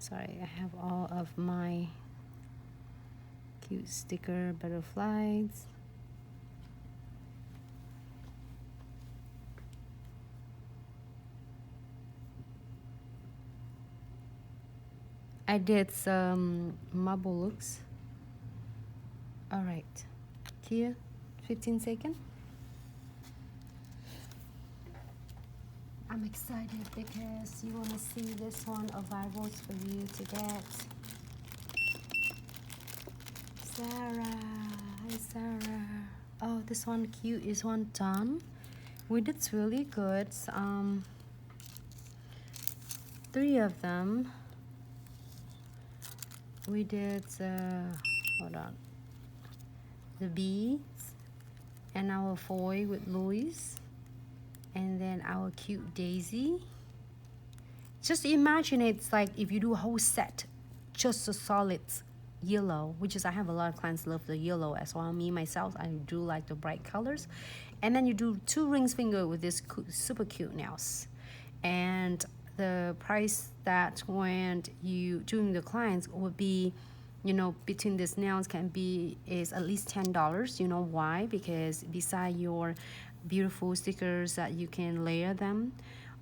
Sorry, I have all of my cute sticker butterflies. I did some marble looks. All right, here, 15 seconds. I'm excited because you want to see this one arrivals for you to get. Sarah, hi Sarah. Oh, this one cute is one done. We did really good. 3 of them. We did hold on, the beads and our foil with Louis, and then our cute daisy. Just imagine it's like if you do a whole set, just a solid yellow, which is I have a lot of clients love the yellow as well. Me myself, I do like the bright colors. And then you do 2 rings finger with this super cute nails, and the price that when you doing the clients would be, you know, between these nails can be is at least $10. You know why? Because beside your beautiful stickers that you can layer them,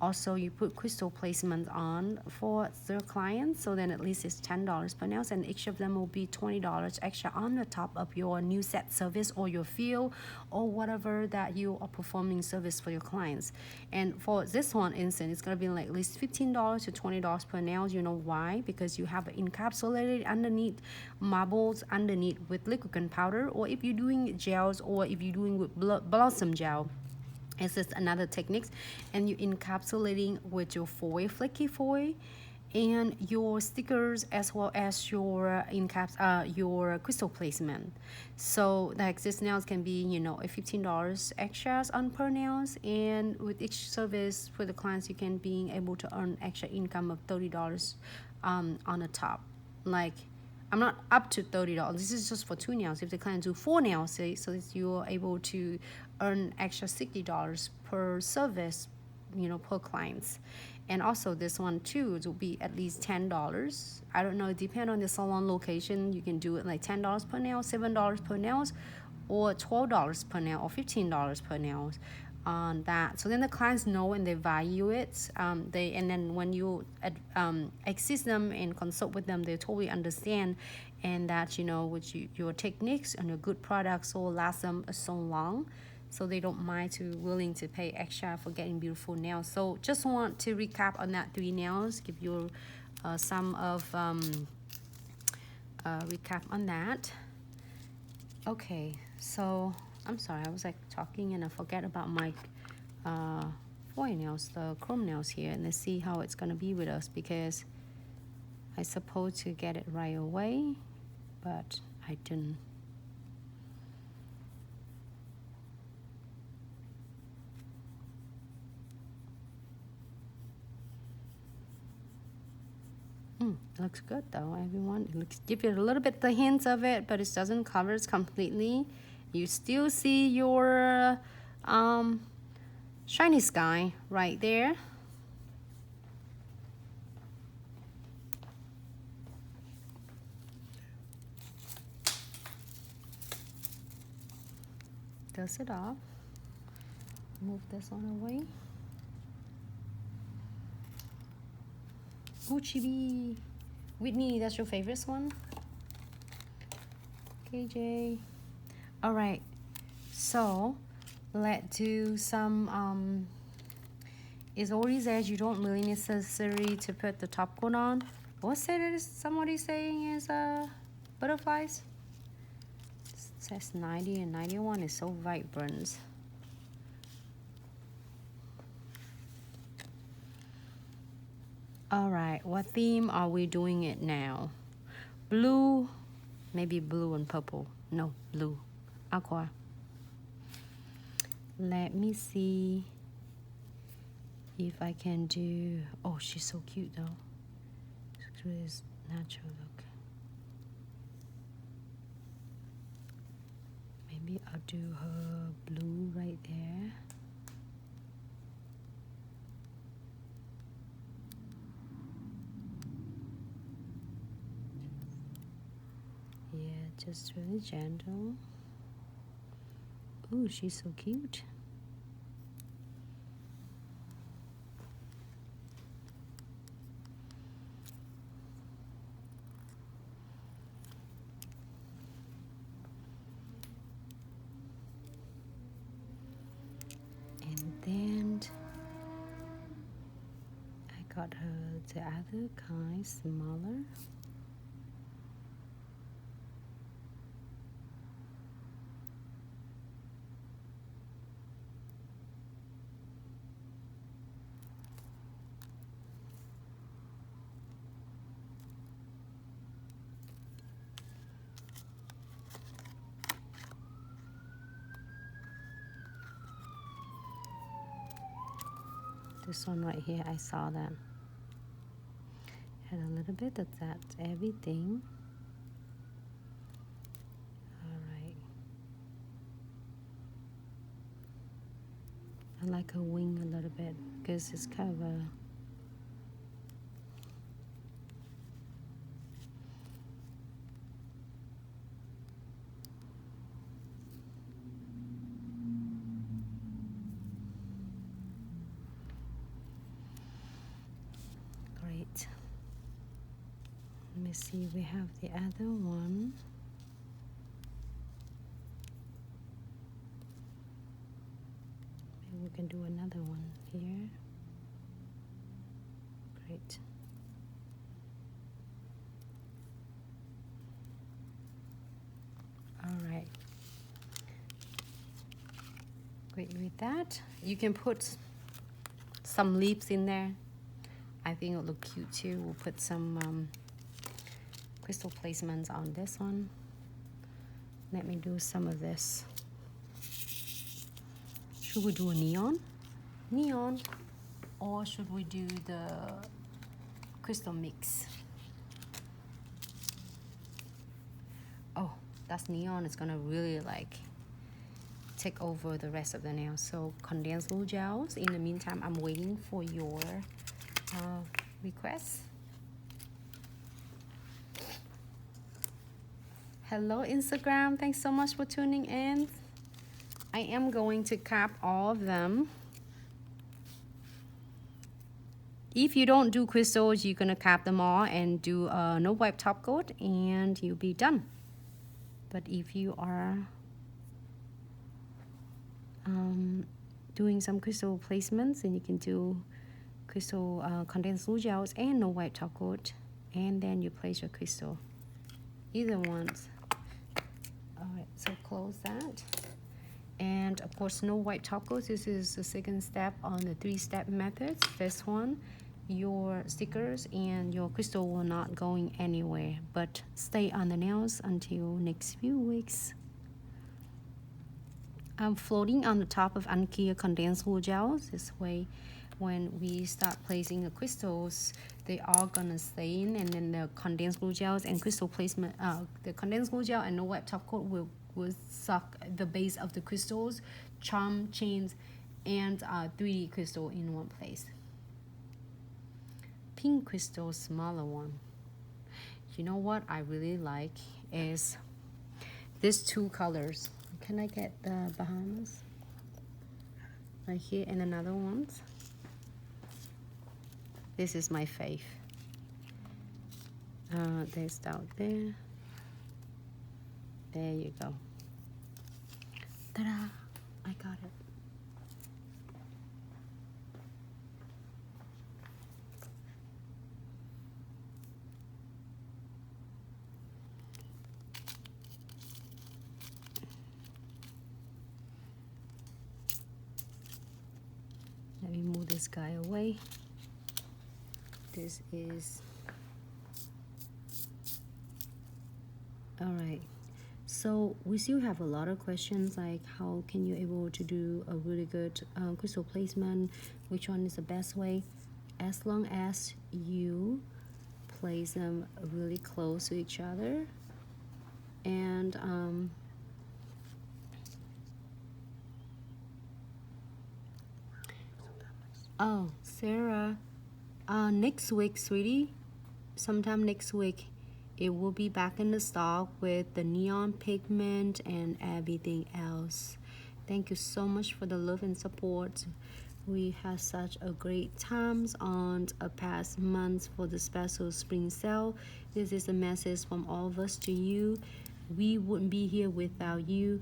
also you put crystal placement on for their clients, so then at least it's $10 per nails, and each of them will be $20 extra on the top of your new set service or your field or whatever that you are performing service for your clients. And for this one instance, it's gonna be like at least $15 to $20 per nails. You know why? Because you have encapsulated underneath marbles underneath with liquid gunpowder, or if you're doing gels, or if you're doing with blossom gel, it's just another technique, and you encapsulating with your foil, flaky foil, and your stickers as well as your your crystal placement. So like this nails can be, you know, a $15 extras on per nails, and with each service for the clients you can be able to earn extra income of $30 on the top. Like I'm not up to $30. This is just for 2 nails. If the client do 4 nails, say, so that you are able to earn extra $60 per service, you know, per clients. And also this one too, it will be at least $10. I don't know, depend on the salon location. You can do it like $10 per nail, $7 per nails, or $12 per nail, or $15 per nails on that. So then the clients know and they value it. And then when you assist them and consult with them, they totally understand, and that, you know, with your techniques and your good products will last them so long. So they don't mind to willing to pay extra for getting beautiful nails. So just want to recap on that 3 nails, give you some of recap on that. Okay, so I'm sorry, I was like talking and I forget about my foil nails, the chrome nails here, and let's see how it's gonna be with us, because I supposed to get it right away, but I didn't. It looks good though, everyone. It looks, give you a little bit the hints of it, but it doesn't cover it completely. You still see your shiny sky right there. Dust it off. Move this one away. Ooh, Chibi. Whitney, that's your favorite one? KJ. All right. So let's do some it's always says you don't really necessary to put the top coat on. What's it is somebody saying is butterflies? It says 90 and 91 is so vibrant. All right, what theme are we doing it now? Blue, maybe blue and purple. No, blue, aqua. Let me see if I can do, oh, she's so cute though. She's natural look. Maybe I'll do her blue right there. Yeah, just really gentle. Oh, she's so cute. And then I got her the other kind, smaller. This one right here, I saw that. Had a little bit of that, everything. Alright. I like her wing a little bit because it's kind of a great. Let me see, we have the other one. Maybe we can do another one here. Great. All right. Great with that. You can put some leaves in there. I think it'll look cute too. We'll put some crystal placements on this one. Let me do some of this. Should we do a neon? Neon. Or should we do the crystal mix? Oh, that's neon. It's gonna really like take over the rest of the nail. So condensed glue gels. In the meantime, I'm waiting for your requests. Hello Instagram, thanks so much for tuning in. I am going to cap all of them. If you don't do crystals, you're gonna cap them all and do a no wipe top coat and you'll be done. But if you are doing some crystal placements, then you can do crystal condensed glue gels and no wipe top coat, and then you place your crystal. Either ones. Alright, so close that. And of course, no white top coat. This is the second step on the 3-step methods. First one, your stickers and your crystal will not going anywhere, but stay on the nails until next few weeks. I'm floating on the top of unclear condensed glue gels. This way, when we start placing the crystals, they are gonna stay in, and then the condensed glue gels and crystal placement, the condensed glue gel and no wipe top coat will suck the base of the crystals, charm chains, and 3D crystal in one place. Pink crystal, smaller one. You know what I really like is these two colors. Can I get the Bahamas right here and another ones? This is my fave. There's out there. There you go. Ta-da! I got it. Let me move this guy away. This is all right. So we still have a lot of questions like how can you able to do a really good crystal placement, which one is the best way. As long as you place them really close to each other, and oh Sarah, next week, sweetie, sometime next week. it will be back in the stock with the neon pigment and everything else. Thank you so much for the love and support. We had such a great times on a past months for the special spring sale. This is a message from all of us to you. We wouldn't be here without you,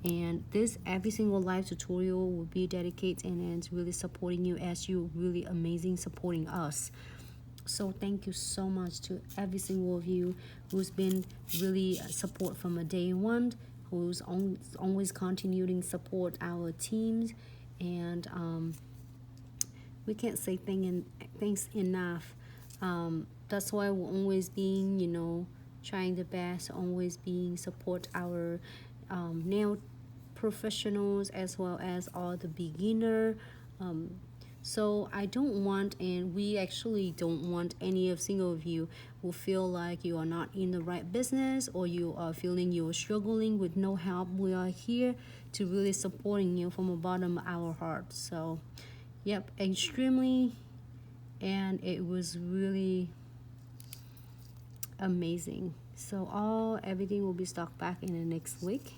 and this every single live tutorial will be dedicated and really supporting you as you really amazing supporting us. So thank you so much to every single of you who's been really support from a day one, who's always continuing support our teams, and we can't say thanks enough. That's why we're always being, trying the best, always being support our nail professionals as well as all the beginner. So I don't want, and we actually don't want any of single of you who feel like you are not in the right business or you are feeling you are struggling with no help. We are here to really supporting you from the bottom of our heart. So yep, extremely, and it was really amazing. So everything will be stocked back in the next week,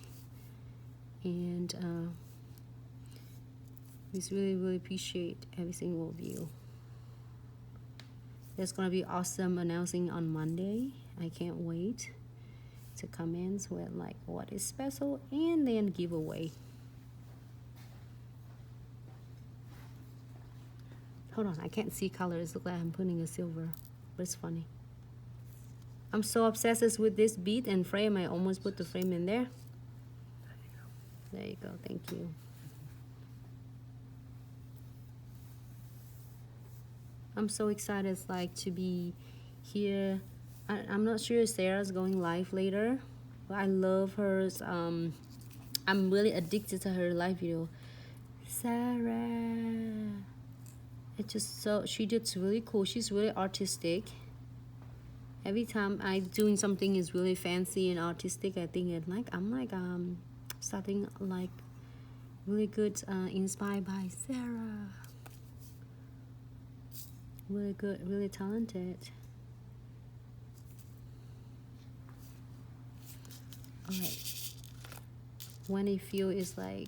and we really appreciate every single of you. There's gonna be awesome announcing on Monday. I can't wait to come in with like what is special and then giveaway. Hold on, I can't see colors. Look like I'm putting a silver, but it's funny. I'm so obsessed with this bead and frame. I almost put the frame in there. There you go. Thank you. I'm so excited to be here. I'm not sure if Sarah's going live later, but I love hers. I'm really addicted to her live video. Sarah, it's just so, she did really cool. She's really artistic. Every time I'm doing something is really fancy and artistic, I think I'm starting like really good, inspired by Sarah. Really good, really talented. Alright. When you feel it's like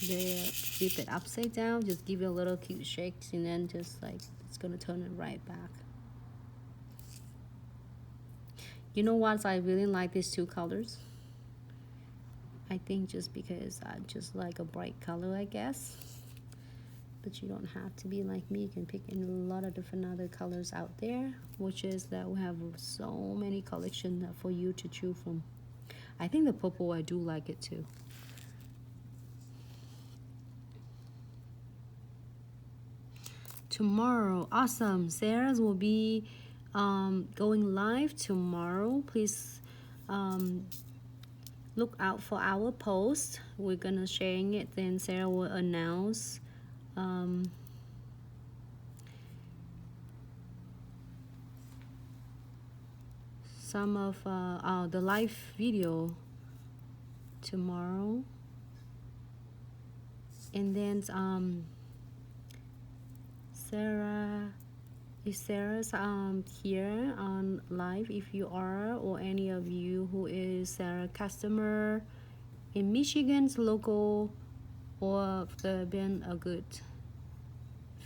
they flip it upside down, just give it a little cute shakes and then just like it's gonna turn it right back. You know what? I really like these two colors. I think just because I just like a bright color, I guess. But you don't have to be like me. You can pick in a lot of different other colors out there, which is that we have so many collections for you to choose from. I think the purple, I do like it too. Tomorrow, awesome. Sarah's will be going live tomorrow. Please look out for our post. We're gonna sharing it. Then Sarah will announce some of the live video tomorrow, and then if Sarah's here on live, if you are, or any of you who is Sarah customer in Michigan's local, or been a good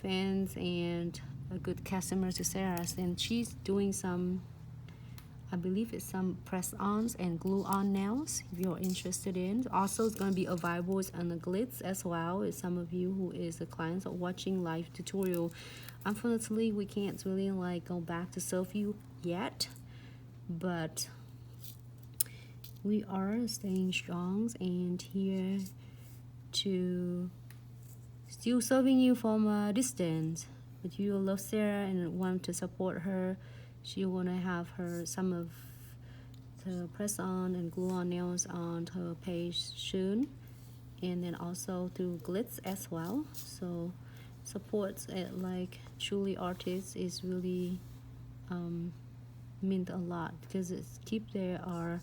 fans and a good customer to Sarah's, and she's doing some, I believe it's some press-ons and glue-on nails if you're interested in. Also, it's going to be available on the Glitz as well. If some of you who is the clients are watching live tutorial, unfortunately, we can't really like go back to serve you yet, but we are staying strong and here to still serving you from a distance. But you love Sarah and want to support her. She want to have her some of the press on and glue on nails on her page soon, and then also through Glitz as well. So supports it like truly artists is really meant a lot, because it's keep their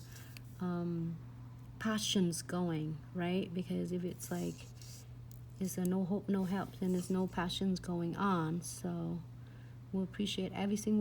passions going, right? Because if it's like it's a no hope no help, then there's no passions going on. So we appreciate every single